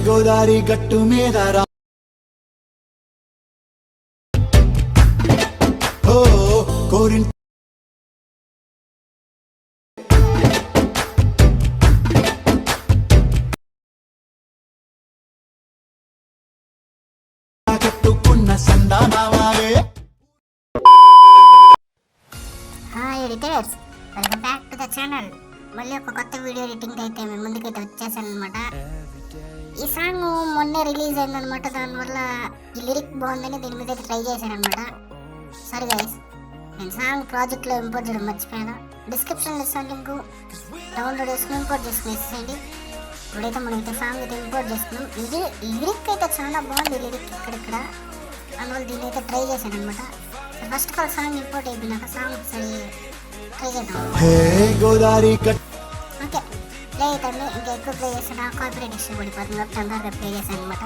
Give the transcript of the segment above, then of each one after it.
గోదారి గట్టు మీద కోరి కట్టుకున్న సందానావే. Hi editors, welcome back to the channel. మళ్ళీ ఒక కొత్త వీడియో ఎడిటింగ్ అయితే మేము ముందుకైతే వచ్చేసాను అనమాట. ఈ సాంగ్ మొన్నే రిలీజ్ అయిందనమాట. దానివల్ల ఈ లిరిక్ బాగుందని దీని మీద అయితే ట్రై చేశాను అనమాట. సారీ గైస్, నేను సాంగ్ ప్రాజెక్ట్లో ఇంపోర్ట్ చేయడం మర్చిపోయాను. డిస్క్రిప్షన్లో సాంగ్ లింక్ డౌన్లోడ్ చేసుకుని ఇంపోర్ట్ చేసుకుని వేసేయండి. ఇప్పుడైతే మనమైతే సాంగ్ అయితే ఇంపోర్ట్ చేసుకున్నాం. ఇది లిరిక్ అయితే చాలా బాగుంది, లిరిక్ ఇక్కడిక్కడ. అందువల్ల దీన్ని అయితే ట్రై చేశాను అనమాట. First of all song import అయిపోయినాక సాంగ్ ఒకసారి ట్రై చేద్దాం. ఓకే, ప్లే అవుతుంది. ఇంకా ఎక్కువ ప్లే చేస్తున్నా కాపీరైట్ ఇష్యూ పడిపోతుంది. తొందరగా ప్లే చేశాను అనమాట.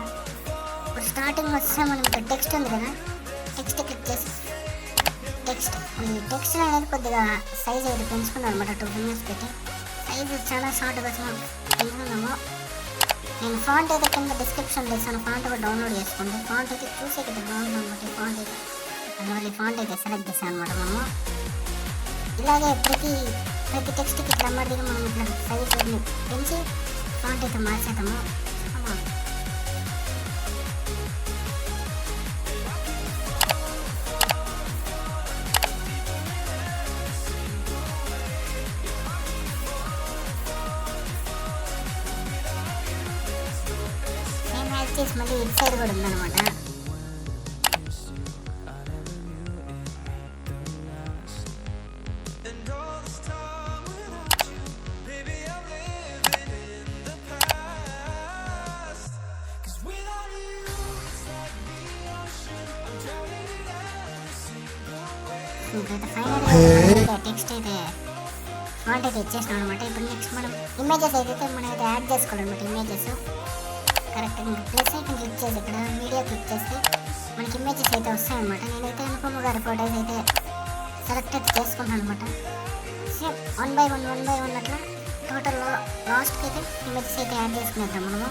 ఇప్పుడు స్టార్టింగ్ వస్తే మనం ఇక్కడ టెక్స్ట్ ఉంది కదా, టెక్స్ట్ క్లిక్ చేసి ఈ టెక్స్ట్ అనేది కొద్దిగా సైజ్ అయితే పెంచుకున్నాను అనమాట. 2 fingers పెట్టి సైజు చాలా షార్ట్గా పెంచుకున్నాము. నేను ఫాంట్ అయితే కింద డిస్క్రిప్షన్లో ఇస్తాను. ఫాంట్ కూడా డౌన్లోడ్ చేసుకోండి. ఫాంట్ అయితే చూసేకైతే బాగుంది అనమాట. ఈ ఫాంట్ అయితే అందువల్ల ఈ ఫాంట్ అయితే సెలెక్ట్ చేశాను అనమాట. మనము ఇలాగే ప్రతి టెక్స్ట్కి ఇట్లా మధ్యగా మనం ఇట్లా సైజ్ పెంచి ఫాంట్ అయితే మార్చేద్దాము. సేమ్ యాడ్ చేసి మళ్ళీ ఇటు సైడ్ కూడా ఉందన్నమాట. టెక్స్ట్ అయితే ఫాంట్ అయితే ఇచ్చేసినాం అనమాట. ఇప్పుడు నెక్స్ట్ మనం ఇమేజెస్ అయితే మనం అయితే యాడ్ చేసుకోవాలన్నమాట. ఇమేజెస్ కరెక్ట్గా ఇంకా ప్లస్ ఐకన్ క్లిక్ చేసి ఇక్కడ మీడియా క్లిక్ చేస్తే మనకి ఇమేజెస్ అయితే వస్తాయన్నమాట. నేనైతే అనుపమ గారి ఫోటోస్ అయితే సెలెక్ట్ అయితే చేసుకుంటాను అనమాట. సేమ్ 1 by 1 అట్లా టోటల్లో లాస్ట్కి అయితే ఇమేజెస్ అయితే యాడ్ చేసుకునేద్దాం మనము.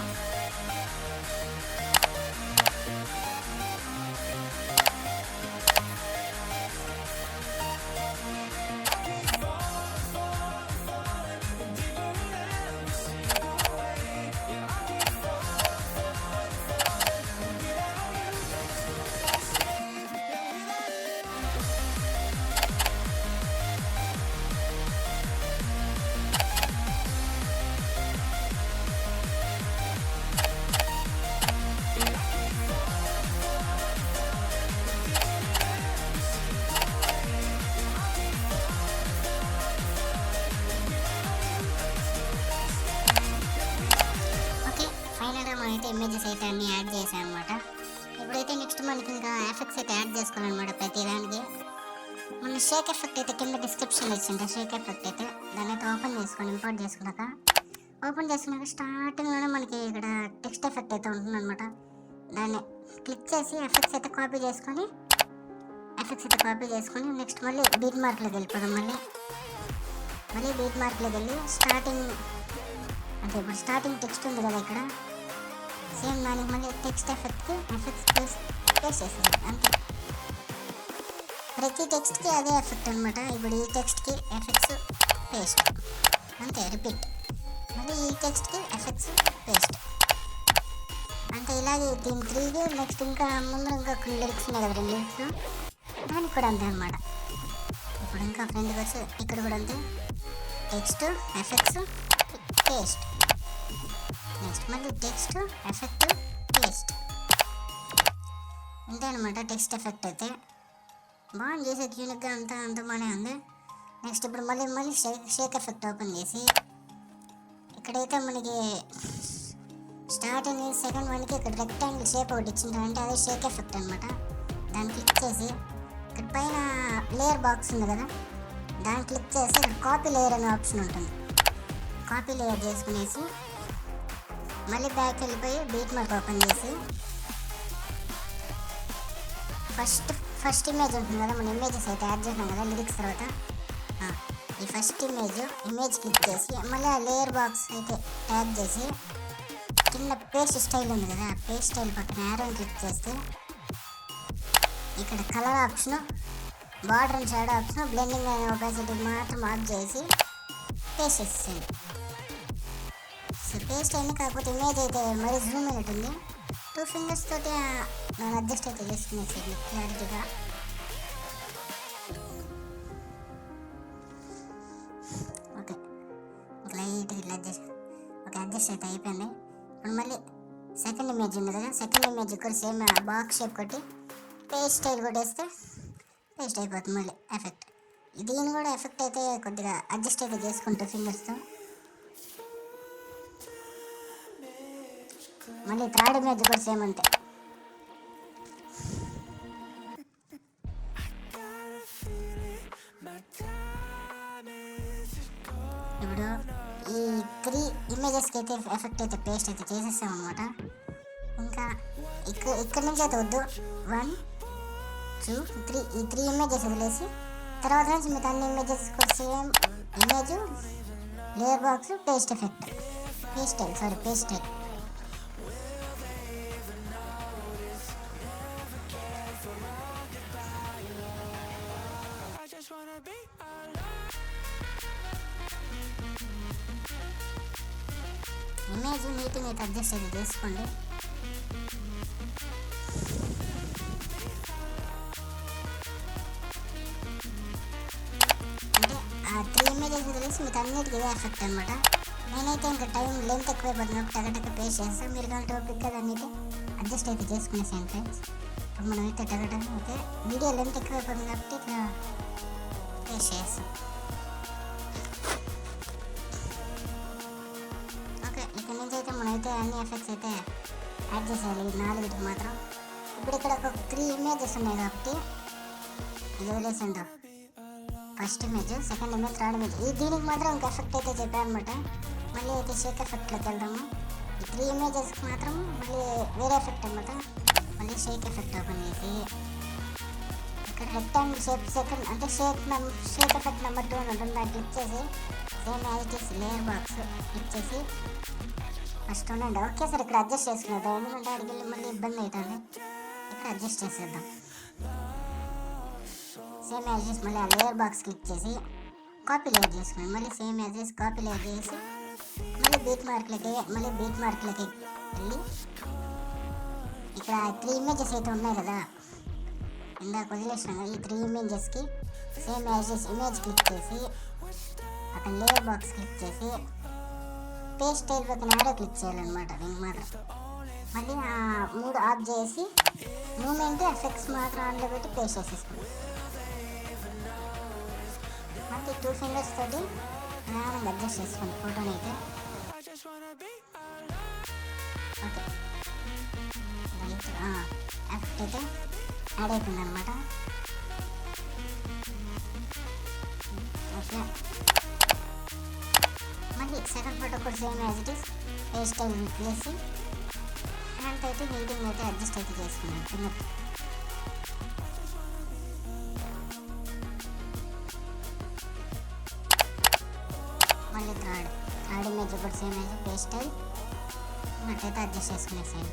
అయితే ఇమేజెస్ అయితే అన్నీ యాడ్ చేశాను అనమాట. ఇప్పుడైతే నెక్స్ట్ మనకి ఇంకా ఎఫెక్ట్స్ అయితే యాడ్ చేసుకోవాలన్నమాట. ప్రతి దానికి మనం షేక్ ఎఫెక్ట్ అయితే కింద డిస్క్రిప్షన్లో ఇచ్చింది. షేక్ ఎఫెక్ట్ అయితే దాన్ని అయితే ఓపెన్ చేసుకొని ఇంపోర్ట్ చేసుకున్నాక స్టార్టింగ్లోనే మనకి ఇక్కడ టెక్స్ట్ ఎఫెక్ట్ అయితే ఉంటుందన్నమాట. దాన్ని క్లిక్ చేసి ఎఫెక్ట్స్ అయితే కాపీ చేసుకొని నెక్స్ట్ మళ్ళీ బీట్ మార్క్లోకి వెళ్ళిపోదాం. మళ్ళీ బీట్ మార్క్లోకి వెళ్ళి స్టార్టింగ్ అంటే ఇప్పుడు స్టార్టింగ్ టెక్స్ట్ ఉంది కదా ఇక్కడ, సేమ్ దానికి మళ్ళీ టెక్స్ట్ ఎఫెక్ట్స్ పేస్ట్ చేసేది అంతే. ప్రతి టెక్స్ట్కి అదే ఎఫెక్ట్ అనమాట. ఇప్పుడు ఈ టెక్స్ట్కి ఎఫెక్ట్స్ పేస్ట్ అంతే, రిపీట్. మళ్ళీ ఈ టెక్స్ట్కి ఎఫెక్ట్స్ పేస్ట్ అంతే. ఇలాగే దీని 3కి నెక్స్ట్ ఇంకా ముందు ఇంకా కొన్ని లిరిక్స్ ఉన్నాయి కదా, 2 లిరిక్స్, దానికి కూడా అంతే అనమాట. ఇప్పుడు ఇంకా ఫ్రెండ్కి వచ్చి ఇక్కడ కూడా అంతే, టెక్స్ట్ ఎఫెక్ట్స్ పేస్ట్, నెక్స్ట్ మళ్ళీ టెక్స్ట్ ఎఫెక్ట్ పేస్ట్ అంతే అనమాట. టెక్స్ట్ ఎఫెక్ట్ అయితే బాగా చేసే యూనిక్గా అంత బాగానే ఉంది. నెక్స్ట్ ఇప్పుడు మళ్ళీ షేక్ ఎఫెక్ట్ ఓపెన్ చేసి ఇక్కడైతే మనకి స్టార్టింగ్ సెకండ్ వన్కి ఇక్కడ రెక్టాంగిల్ షేప్ ఒకటి ఇచ్చింది అంటే అదే షేక్ ఎఫెక్ట్ అనమాట. దాన్ని క్లిక్ చేసి ఇక్కడ పైన లేయర్ బాక్స్ ఉంది కదా, దాన్ని క్లిక్ చేసి ఇక్కడ కాపీ లేయర్ అనే ఆప్షన్ ఉంటుంది. కాపీ లేయర్ చేసుకునేసి మళ్ళీ బ్యాక్ వెళ్ళిపోయి బీట్ మార్క్ ఓపెన్ చేసి ఫస్ట్ ఇమేజ్ ఉంటుంది కదా, మన ఇమేజెస్ అయితే యాడ్ చేసినాం కదా లిరిక్స్ తర్వాత. ఈ ఫస్ట్ ఇమేజ్ క్లిక్ చేసి మళ్ళీ ఆ లేయర్ బాక్స్ అయితే ట్యాగ్ చేసి కింద పేస్ట్ స్టైల్ ఉంది కదా, ఆ పేస్ట్ స్టైల్ పక్కన యారోని క్లిక్ చేస్తే ఇక్కడ colour option, border and shadow option, blending and opacity మాత్రం ఆఫ్ చేసి పేస్ట్ చేసేయండి. సో పేస్ట్ అయింది, కాకపోతే ఇమేజ్ అయితే మరీ జూమ్ అయినట్టుంది. 2 ఫింగర్స్ తోటి నేను అడ్జస్ట్ అయితే చేసుకునేసేయండి క్లారిటీగా. ఓకే, లైట్గా ఇట్లా అడ్జస్ట్ అయితే అయిపోయింది. ఇప్పుడు మళ్ళీ సెకండ్ ఇమేజ్ ఉంది కదా, సెకండ్ ఇమేజ్ కూడా సేమ్ బాక్స్ షేప్ కొట్టి పేస్ట్ స్టైల్ కొట్టేస్తే పేస్ట్ అయిపోతుంది మళ్ళీ ఎఫెక్ట్. దీని కూడా ఎఫెక్ట్ అయితే కొద్దిగా అడ్జస్ట్ అయితే చేసుకుంటాం ఫింగర్స్తో. మళ్ళీ థర్డ్ ఇమేజ్ కూడా సేమ్ అంతే. ఇప్పుడు ఈ 3 ఇమేజెస్కి అయితే ఎఫెక్ట్ అయితే పేస్ట్ అయితే చేసేస్తాం అనమాట. ఇంకా ఇక్కడ నుంచి అయితే వద్దు, 1 2 3 ఈ 3 ఇమేజెస్ వదిలేసి తర్వాత నుంచి మీకు అన్ని ఇమేజెస్ కూడా same image, layer box, paste effect, paste style. Image నీట్గా అయితే అడ్జస్ట్ అయితే చేసుకోండి. అంటే ఆ 3 ఇమేజెస్ తెలిసి మీకు అన్నిటికీ ఇదే ఎఫెక్ట్ అనమాట. నేనైతే ఇంకా టైం లెంత్ ఎక్కువైపోతున్నప్పుడు టగటక పేస్ట్ చేస్తాను. మీరు కానీ టాపిక్గా దాన్ని అయితే అడ్జస్ట్ అయితే చేసుకునేసాను ఫ్రెండ్స్. ఇప్పుడు మనం అయితే టగటక అయితే వీడియో లెంత్ ఎక్కువైపోతుంది కాబట్టి ఇట్లా పేస్ట్ చేస్తాం. ఇక్కడ నుంచి అయితే మనమైతే అన్ని ఎఫెక్ట్స్ అయితే యాడ్ చేసేయాలి, 4 మాత్రం. ఇప్పుడు ఇక్కడ ఒక 3 ఇమేజెస్ ఉన్నాయి కాబట్టి ఇది వదిలేసండి. First image, second image, third image. దీనికి మాత్రం ఇంకా ఎఫెక్ట్ అయితే చెప్పాను అనమాట. మళ్ళీ అయితే షేక్ ఎఫెక్ట్లోకి వెళ్దాము. ఈ 3 ఇమేజెస్కి మాత్రం మళ్ళీ వేరే ఎఫెక్ట్ అనమాట. మళ్ళీ షేక్ ఎఫెక్ట్ ఓపెన్ చేసి ఇక్కడ రెక్టాంగిల్ షేప్ సెకండ్ అంటే షేక్ ఎఫెక్ట్ నెంబర్ 2 అని ఉంటుంది, దాన్ని క్లిక్ చేసి same as it is layer box click చేసి ఫస్ట్ ఉండండి. ఓకే సార్, ఇక్కడ అడ్జస్ట్ చేసుకునేది ఎందుకంటే అడిగి వెళ్ళి మళ్ళీ ఇబ్బంది అవుతుంది. ఇక్కడ అడ్జస్ట్ చేసేద్దాం. సేమ్ యాజ్ మళ్ళీ ఆ లేయర్ బాక్స్ క్లిక్ చేసి కాపీ లేయర్ చేసుకున్నాను. మళ్ళీ సేమ్ యాజ్ కాపీ లేయర్ చేసి మళ్ళీ బీట్ మార్క్లకి వెళ్ళి ఇక్కడ 3 ఇమేజెస్ అయితే ఉన్నాయి కదా, ఇందాక వదిలేసినాం కదా, ఈ 3 ఇమేజెస్కి సేమ్ యాజ్ ఇమేజ్ క్లిక్ చేసి అక్కడ లేయర్ బాక్స్ క్లిక్ చేసి పేస్ట్ స్టైల్ పక్కన యారో క్లిక్ చేయాలన్నమాట. దీనికి మాత్రం మళ్ళీ ఆ 3 ఆఫ్ చేసి మూమెంట్ ఎఫెక్ట్స్ మాత్రం ఆన్లో పెట్టి పేస్ట్ చేసేసుకుంటాం. మళ్ళీ 2 ఫింగర్స్ తోటి నిదానంగా అడ్జస్ట్ చేసుకోండి ఫోటోని అయితే. ఓకే, ఎఫెక్ట్ అయితే యాడ్ అయిపోయింది అనమాట. ఓకే, మళ్ళీ సెకండ్ ఫోటో కూడా same as it is hair style చేసి హ్యాండ్ అయితే హీటింగ్ అయితే అడ్జస్ట్ అయితే చేసుకున్నాను ఫింగర్. మళ్ళీ థర్డ్ ఇమేజ్ కూడా సేమ్ యాజ్ హెయిర్ స్టైల్ అట్లయితే అడ్జస్ట్ చేసుకునేసాను.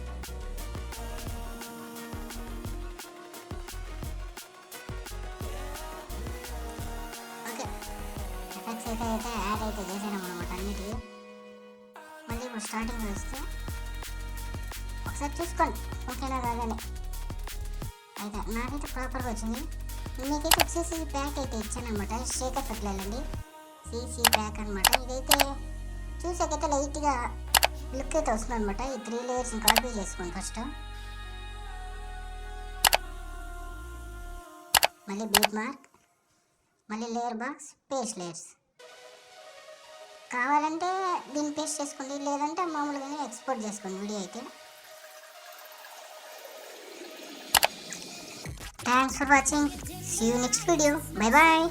ఓకే, ఎఫెక్ట్స్ అయితే యాడ్ అయితే చేసాను అనమాట అన్నిటికీ. మళ్ళీ ఇప్పుడు స్టార్టింగ్ వస్తే ఒకసారి చూసుకోండి ఓకేనా కాదని. అయితే నాకైతే ప్రాపర్గా వచ్చింది. మీకైతే వచ్చేసి ప్యాక్ అయితే ఇచ్చాను అనమాట. షేక్ ఎఫెక్ట్ వెళ్ళండి, సీసీ ప్యాక్ అనమాట. ఇదైతే చూసాకైతే లైట్గా లుక్ అయితే వస్తుంది అనమాట. ఈ 3 లేయర్స్ని కాపీ చేసుకోండి ఫస్ట్. మళ్ళీ బీట్ మార్క్, మళ్ళీ లేయర్ బాక్స్, పేస్ట్ లేయర్స్. కావాలంటే దీన్ని పేస్ట్ చేసుకోండి, లేదంటే మామూలుగానే ఎక్స్పోర్ట్ చేసుకోండి వీడియో అయితే. Thanks for watching, see you next video, bye bye.